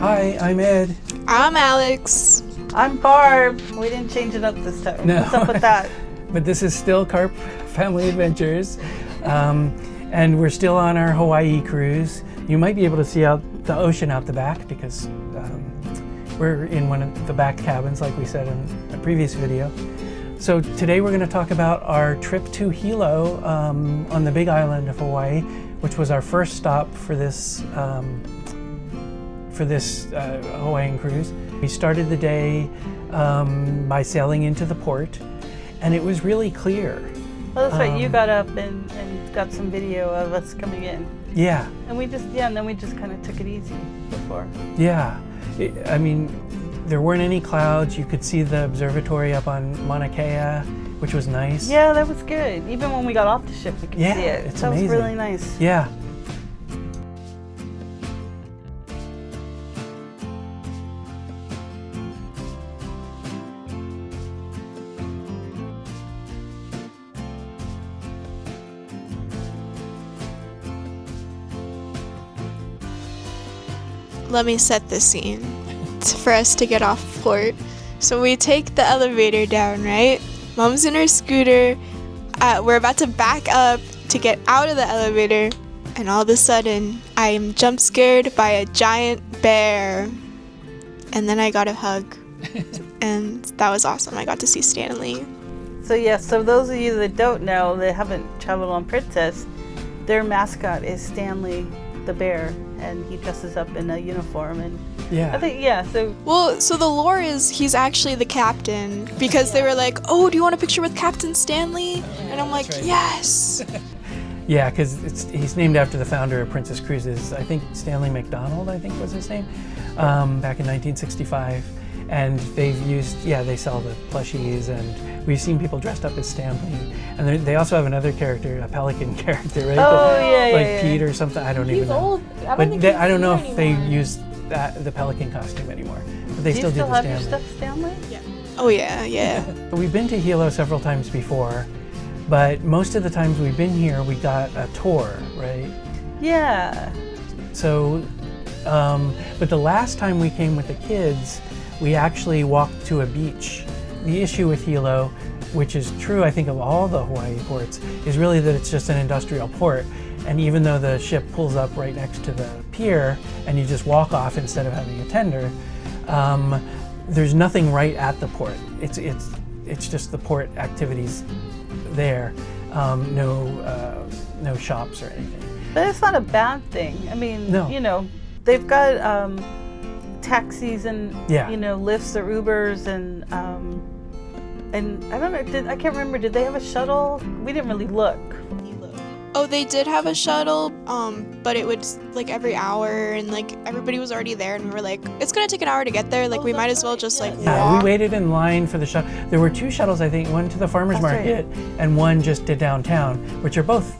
Hi, I'm Ed. I'm Alex. I'm Barb. We didn't change it up this time. No. What's up with that? But this is still Carp Family Adventures. And we're still on our Hawaii cruise. You might be able to see out the ocean out the back because we're in one of the back cabins, like we said in a previous video. So today we're going to talk about our trip to Hilo on the Big Island of Hawaii, which was our first stop for this Hawaiian cruise. We started the day by sailing into the port, and it was really clear. Well, that's right. You got up and got some video of us coming in. Yeah. And then we just kind of took it easy before. Yeah. I mean, there weren't any clouds. You could see the observatory up on Mauna Kea, which was nice. Yeah, that was good. Even when we got off the ship, we could see it. It's that amazing. was really nice. Yeah. Let me set the scene. It's for us to get off port. So we take the elevator down, right? Mom's in her scooter. We're about to back up to get out of the elevator, and all of a sudden, I am jump scared by a giant bear. And then I got a hug. And that was awesome. I got to see Stanley. So those of you that don't know, that haven't traveled on Princess, their mascot is Stanley the bear, and he dresses up in a uniform, and Yeah. I think so Well, so the lore is he's actually the captain because they were like, "Oh, do you want a picture with Captain Stanley?" And I'm like, right. "Yes." Yeah, because he's named after the founder of Princess Cruises. I think Stanley McDonald, I think was his name, back in 1965. And they've used, they sell the plushies, and we've seen people dressed up as Stanley. And they also have another character, a pelican character, right? Like Pete or something. I don't even know. old. I don't know if they use the pelican costume anymore. But they still do the have Stanley. your stuff, Stanley? Yeah. Oh yeah. We've been to Hilo several times before, but most of the times we've been here, we got a tour, right? Yeah. So, but the last time we came with the kids, we actually walked to a beach. The issue with Hilo, which is true, I think, of all the Hawaii ports, is really that it's just an industrial port. And even though the ship pulls up right next to the pier and you just walk off instead of having a tender, there's nothing right at the port. It's just the port activities there. No shops or anything. But it's not a bad thing. I mean, No. They've got taxis and Lyfts or Ubers and I don't know. I can't remember. Did they have a shuttle? We didn't really look. Oh, they did have a shuttle, but it was like every hour, and like everybody was already there, and we were like, it's gonna take an hour to get there. Like we might as well just Yeah, walk. we waited in line for the shuttle. There were two shuttles, I think, one to the farmer's market and one just to downtown, which are both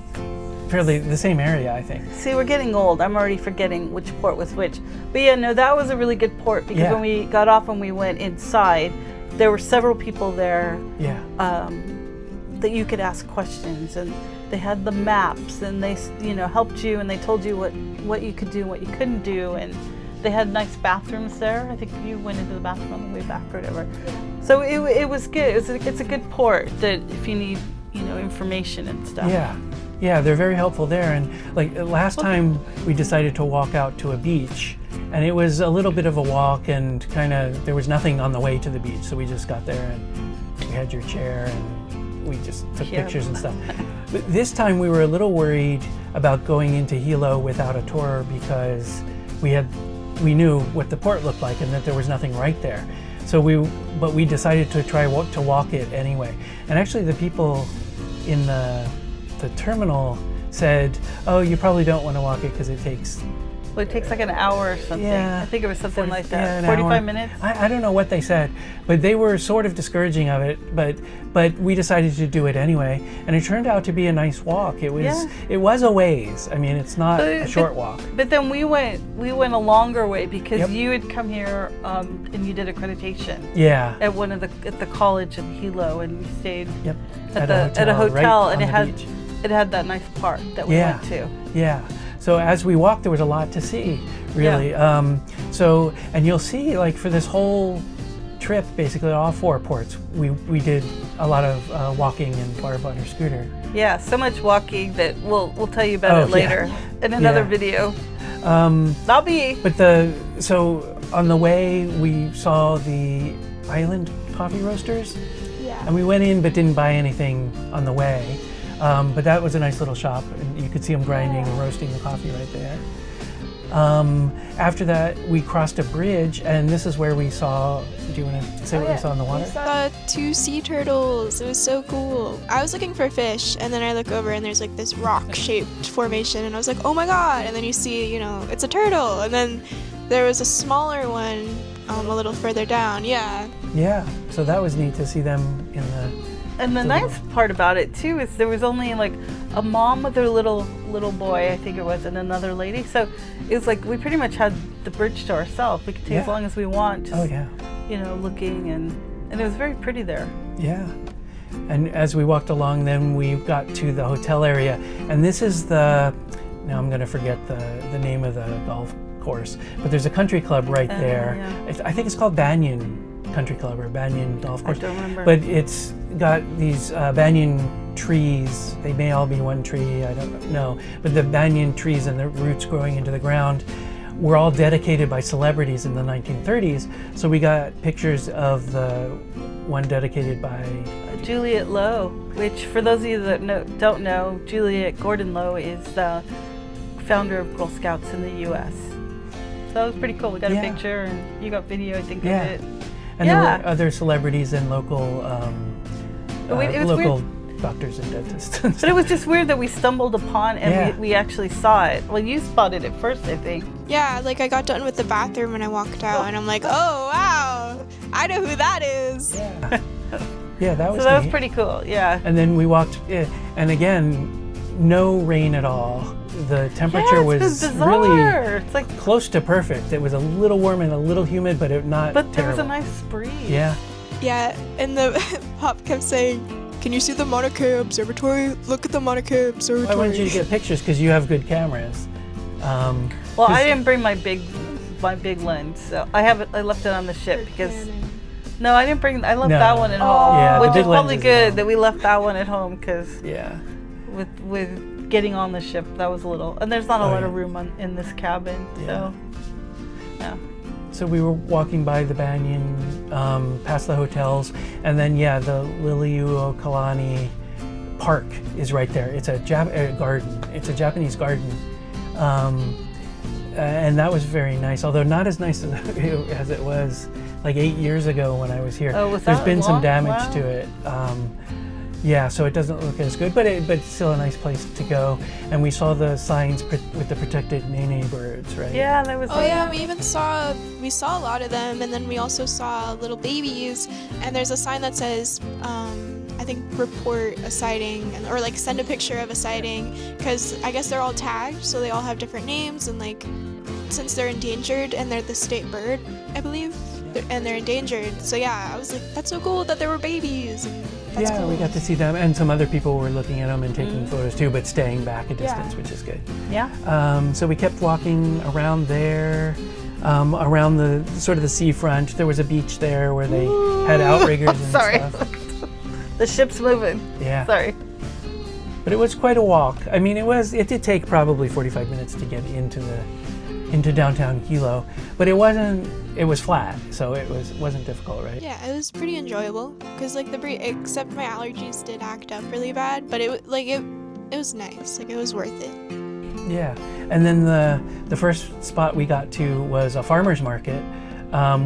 fairly the same area, I think. See, we're getting old. I'm already forgetting which port was which. But that was a really good port because when we got off and we went inside, there were several people there that you could ask questions, and they had the maps, and they helped you, and they told you what you could do and what you couldn't do, and they had nice bathrooms there. I think you went into the bathroom on the way back or whatever. So it was good. It's a good port that if you need information and stuff. Yeah, they're very helpful there. And like last time we decided to walk out to a beach, and it was a little bit of a walk, and there was nothing on the way to the beach, so we just got there and we had your chair and we just took pictures and stuff. But this time we were a little worried about going into Hilo without a tour because we knew what the port looked like and that there was nothing right there. So we decided to try to walk it anyway. And actually the people in the terminal said, "Oh, you probably don't want to walk it because it takes Well, it takes like an hour or something. Yeah. I think it was something like that. Yeah, 45 hour. minutes? I don't know what they said, but they were sort of discouraging of it, but we decided to do it anyway, and it turned out to be a nice walk. It was a ways. I mean, it's not a short walk. But then we went a longer way because you had come here and you did accreditation. Yeah. At the college in Hilo, and we stayed at a right hotel and beach. it had that nice park that we went to. Yeah. So as we walked, there was a lot to see, really. So, and you'll see, like, for this whole trip, basically all 4 ports, we did a lot of walking and Barb on her scooter. Yeah, so much walking that we'll tell you about it later in another video. Not me. But so on the way we saw the Island Coffee Roasters. Yeah. And we went in but didn't buy anything on the way. But that was a nice little shop, and you could see them grinding and roasting the coffee right there. After that, we crossed a bridge, and this is where we saw. Do you want to say what we saw in the water? We saw 2 sea turtles. It was so cool. I was looking for fish, and then I look over, and there's like this rock-shaped formation, and I was like, oh my god! And then you see, it's a turtle, and then there was a smaller one a little further down. Yeah. Yeah. So that was neat to see them in the. And the nice part about it too is there was only like a mom with her little boy, I think it was, and another lady. So it was like we pretty much had the bridge to ourselves. We could take as long as we want, just looking, and it was very pretty there. Yeah. And as we walked along, then we got to the hotel area, and this is now I'm going to forget the name of the golf course, but there's a country club right there. Yeah. I think it's called Banyan Country Club or Banyan Golf Course. I don't remember. But it's got these banyan trees. They may all be one tree, I don't know. But the banyan trees and the roots growing into the ground were all dedicated by celebrities in the 1930s. So we got pictures of the one dedicated by Juliet Lowe, which for those of you that don't know, Juliet Gordon Lowe is the founder of Girl Scouts in the U.S. So that was pretty cool. We got a picture, and you got video, I think, of it. And there were other celebrities and local local weird. Doctors and dentists. But it was just weird that we stumbled upon and we actually saw it. Well, you spotted it first, I think. Yeah, like I got done with the bathroom and I walked out and I'm like, oh wow, I know who that is. Yeah. Yeah, that was. So that neat. was pretty cool. Yeah. And then we walked, and again, no rain at all. The temperature was really it's like close to perfect. It was a little warm and a little humid, but not But there terrible. was a nice breeze. Yeah. Yeah, and the Pop kept saying, can you see the Mauna Kea Observatory? Look at the Mauna Kea Observatory. I wanted you to get pictures because you have good cameras. Well, I didn't bring my big lens, so I left it on the ship because. No, I didn't bring. I left that one at home, which is probably good that we left that one at home because. Yeah. With getting on the ship, that was a little, and there's not a lot of room in this cabin, so yeah. So we were walking by the Banyan, past the hotels, and then the Liliuokalani Park is right there. It's a garden. It's a Japanese garden, and that was very nice. Although not as nice as it was like 8 years ago when I was here. Oh, was There's that been some long? damage to it. So it doesn't look as good, but it's still a nice place to go. And we saw the signs with the protected nene birds, right? Yeah, that was. Oh yeah, we saw a lot of them, and then we also saw little babies. And there's a sign that says, I think, report a sighting, or like send a picture of a sighting, because I guess they're all tagged, so they all have different names, and like since they're endangered and they're the state bird, I believe, and they're endangered. So yeah, I was like, that's so cool that there were babies. And that's cool. We got to see them, and some other people were looking at them and taking photos too, but staying back a distance, which is good. Yeah. So we kept walking around there, around the sort of the seafront. There was a beach there where they had outriggers and stuff. The ship's moving. Yeah. Sorry. But it was quite a walk. I mean, it did take probably 45 minutes to get into downtown Hilo, but it was flat, so it wasn't difficult, right? Yeah, it was pretty enjoyable because like except my allergies did act up really bad, but it was nice. Like it was worth it. Yeah. And then the first spot we got to was a farmer's market,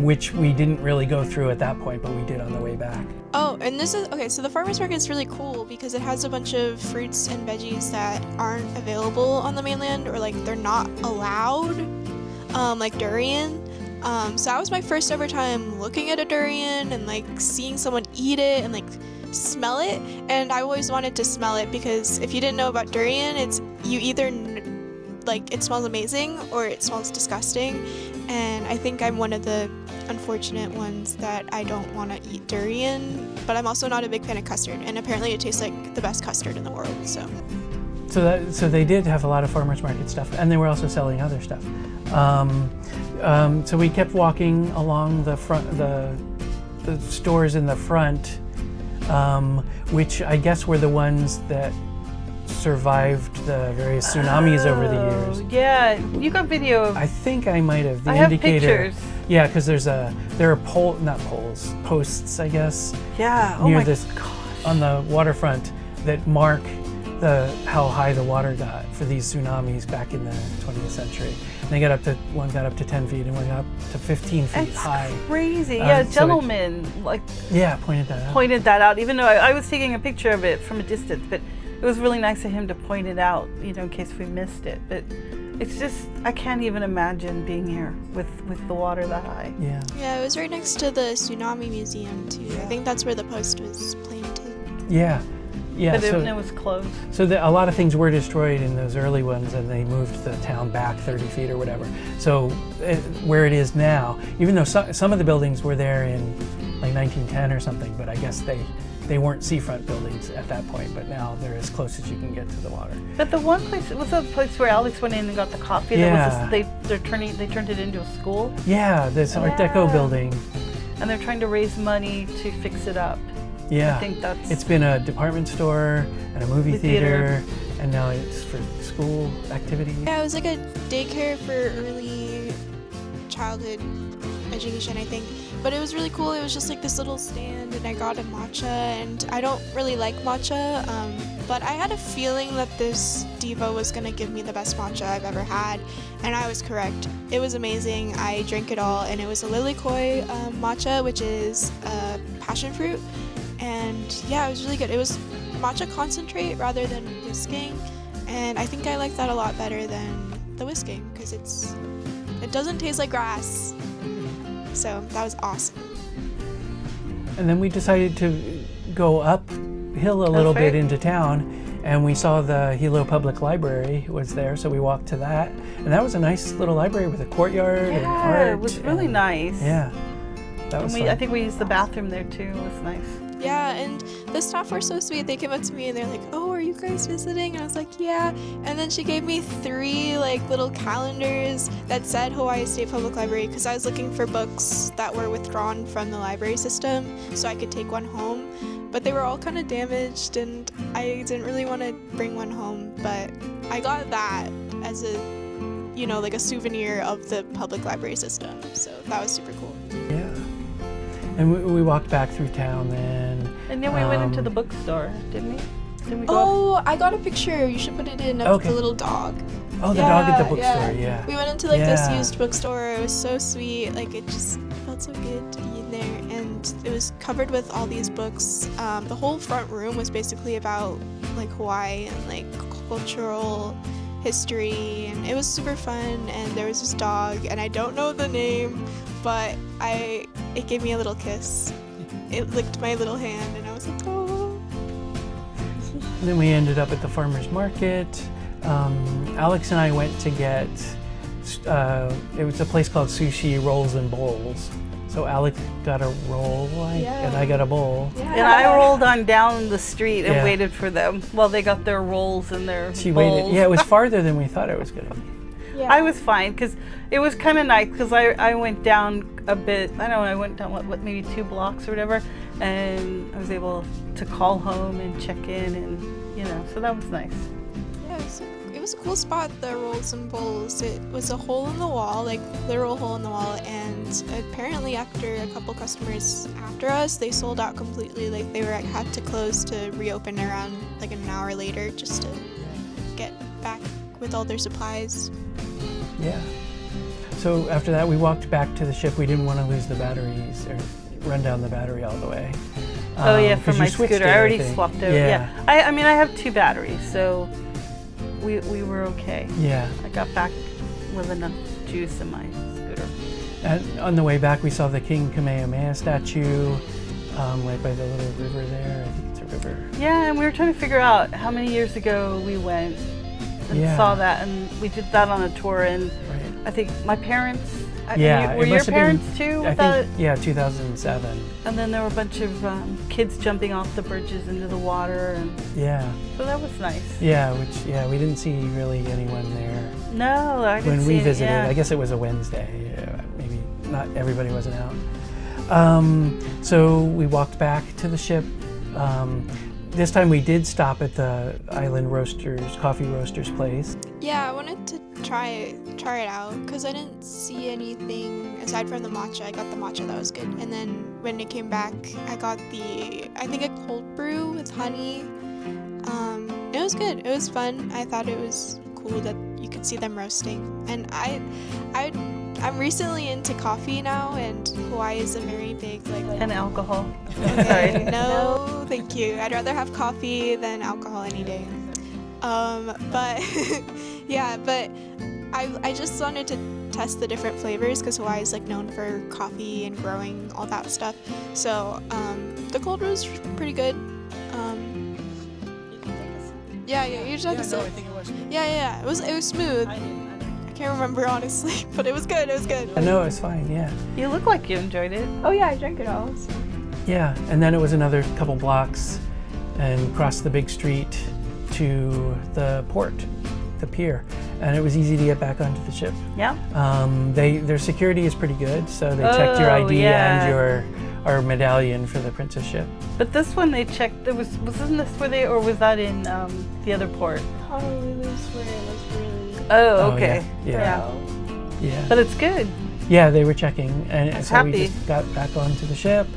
which we didn't really go through at that point, but we did on the way back. Oh, and so the farmer's market is really cool because it has a bunch of fruits and veggies that aren't available on the mainland, or like they're not allowed, like durian. So that was my first ever time looking at a durian and like seeing someone eat it and like smell it. And I always wanted to smell it because if you didn't know about durian, you either like it smells amazing or it smells disgusting. And I think I'm one of the unfortunate ones that I don't want to eat durian, but I'm also not a big fan of custard, and apparently it tastes like the best custard in the world, so. So they did have a lot of farmers market stuff, and they were also selling other stuff. So we kept walking along the front, the stores in the front, which I guess were the ones that survived the various tsunamis over the years. Yeah, you got video of. I think I might have. The I have indicator. pictures. Yeah, because there are posts, I guess. Yeah. Oh near my this gosh. on the waterfront that mark how high the water got for these tsunamis back in the 20th century. And one got up to 10 feet and one got up to 15 feet It's high. crazy. Yeah, so gentleman pointed that out. even though I was taking a picture of it from a distance, but it was really nice of him to point it out, in case we missed it. But it's just, I can't even imagine being here with the water that high. Yeah. Yeah, it was right next to the Tsunami Museum too. I think that's where the post was planted. Yeah. Yeah, But it was closed. So a lot of things were destroyed in those early ones, and they moved the town back 30 feet or whatever. So where it is now, even though some of the buildings were there in like 1910 or something, but I guess they weren't seafront buildings at that point, but now they're as close as you can get to the water. But the one place, it was a place where Alex went in and got the coffee. Yeah. They turned it into a school. Yeah, this Art Deco building. And they're trying to raise money to fix it up. Yeah, I think it's been a department store and a movie theater, and now it's for school activities. Yeah, it was like a daycare for early childhood education, I think. But it was really cool. It was just like this little stand, and I got a matcha, and I don't really like matcha, but I had a feeling that this diva was gonna give me the best matcha I've ever had, and I was correct. It was amazing. I drank it all, and it was a lilikoi matcha, which is passion fruit. And yeah, it was really good. It was matcha concentrate rather than whisking, and I think I like that a lot better than the whisking because it doesn't taste like grass. So that was awesome. And then we decided to go uphill a little bit into town, and we saw the Hilo Public Library was there, so we walked to that, and that was a nice little library with a courtyard and art. It was really nice. Yeah, that was fun. I think we used the bathroom there too. It was nice. Yeah, and the staff were so sweet. They came up to me and they're like, "Oh, are you guys visiting?" And I was like, "Yeah." And then she gave me 3 little calendars that said Hawaii State Public Library because I was looking for books that were withdrawn from the library system so I could take one home. But they were all kind of damaged, and I didn't really want to bring one home. But I got that as a, like a souvenir of the public library system. So that was super cool. Yeah. And we walked back through town then. And then we went into the bookstore, didn't we? Didn't we go I got a picture. You should put it in of the little dog. Oh, the dog at the bookstore, yeah. We went into this used bookstore. It was so sweet. It just felt so good to be in there. And it was covered with all these books. The whole front room was basically about Hawaii and cultural history, and it was super fun. And there was this dog, and I don't know the name, but it gave me a little kiss. It licked my little hand, and I was like, oh. And then we ended up at the farmer's market. Alex and I went to get, it was a place called Sushi Rolls and Bowls. So Alex got a roll, and I got a bowl. Yeah. And I rolled on down the street and waited for them while they got their rolls and their She bowls. waited. Yeah, it was farther than we thought it was going to be. Yeah. I was fine because it was kind of nice because I went down a bit. I don't know. I went down maybe 2 blocks or whatever, and I was able to call home and check in, and so that was nice. Yeah, it was a cool spot. The rolls and bowls. It was a hole in the wall, literal hole in the wall, and apparently after a couple customers after us, they sold out completely. They had to close to reopen around an hour later just to get back with all their supplies. Yeah. So after that, we walked back to the ship. We didn't want to lose the batteries or run down the battery all the way. From my scooter. I already swapped over. Yeah. I have 2 batteries, so we were okay. Yeah. I got back with enough juice in my scooter. And on the way back, we saw the King Kamehameha statue right by the little river there. I think it's a river. Yeah, and we were trying to figure out how many years ago we went and saw that, and we did that on a tour, and I think my parents Yeah, Were it your must have been, parents too? I think, yeah, 2007. And then there were a bunch of kids jumping off the bridges into the water, and Yeah. so that was nice. Yeah, we didn't see really anyone there No, I didn't when see we it, visited. yeah. I guess it was a Wednesday. Maybe not everybody wasn't out. So we walked back to the ship. This time we did stop at the Island Roasters, coffee roasters place. Yeah, I wanted to try it out because I didn't see anything aside from the matcha. I got the matcha, that was good. And then when it came back, I got I think a cold brew with honey. It was good. It was fun. I thought it was cool that you could see them roasting. And I'm recently into coffee now, and Hawaii is a very big And alcohol. Okay, no, thank you. I'd rather have coffee than alcohol any day. But yeah, but I just wanted to test the different flavors because Hawaii is known for coffee and growing all that stuff. So the cold brew was pretty good. Yeah, you just have to I think it was good. Yeah, it was smooth. I can't remember honestly, but it was good. It was good. No, it's fine. Yeah. You look like you enjoyed it. Oh yeah, I drank it all. So. Yeah, and then it was another couple blocks and crossed the big street to the port, the pier, and it was easy to get back onto the ship. Yeah. Their security is pretty good, so they checked your ID yeah. and our medallion for the princess ship. But this one they checked. Wasn't this where they, or was that in the other port? Honolulu is where it was really. Oh, okay. Yeah. Yeah. But it's good. Yeah, they were checking, and I'm so happy. we just got back onto the ship.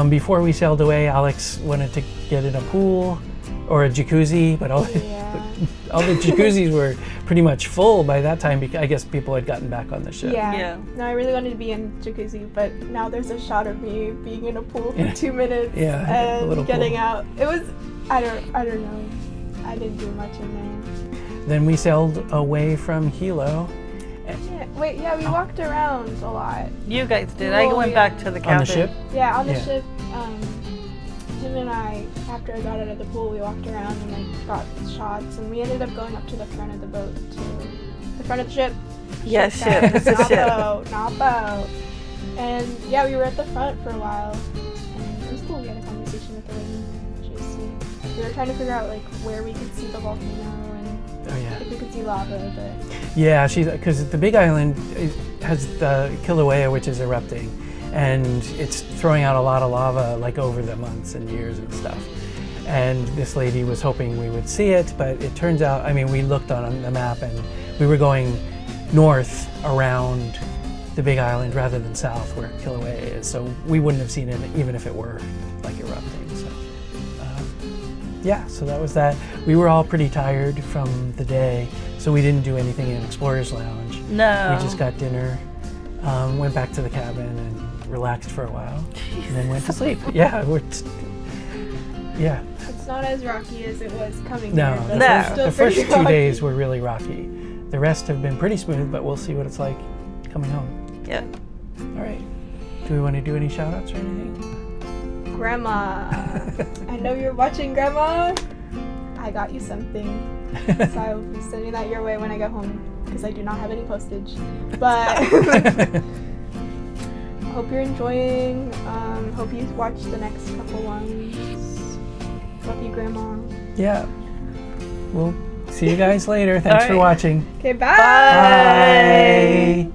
Before we sailed away, Alex wanted to get in a pool or a jacuzzi, but all the jacuzzis were pretty much full by that time because I guess people had gotten back on the ship. Yeah. No, I really wanted to be in jacuzzi, but now there's a shot of me being in a pool for 2 minutes a little and getting pool. out. It was, I don't know. I didn't do much in there. Then we sailed away from Hilo. We walked around a lot. You guys did. I went back to the cabin. On the ship? Yeah, on the ship. Him and I, after I got out of the pool, we walked around and got shots, and we ended up going up to the front of the boat, to the front of the ship. Yeah, ship. It's a ship. Not boat. And yeah, we were at the front for a while, and it was cool. We had a conversation with the lady. She was sweet. We were trying to figure out where we could see the volcano and if we could see lava, but yeah, because the Big Island has the Kilauea, which is erupting, and it's throwing out a lot of lava over the months and years and stuff. And this lady was hoping we would see it, but it turns out, we looked on the map and we were going north around the Big Island rather than south where Kilauea is, so we wouldn't have seen it even if it were erupting. So so that was that. We were all pretty tired from the day, so we didn't do anything in Explorer's Lounge. No. We just got dinner, went back to the cabin and relaxed for a while, and then went to sleep. it's not as rocky as it was coming No, here. the first 2 days were really rocky. The rest have been pretty smooth, but we'll see what it's like coming home. Yeah. All right. Do we want to do any shout outs or anything? Grandma. I know you're watching, Grandma. I got you something. So I'll be sending that your way when I get home because I do not have any postage. But hope you're enjoying. Hope you watch the next couple ones. Love you, Grandma. Yeah. We'll see you guys later. Thanks for watching. Okay, bye. Bye.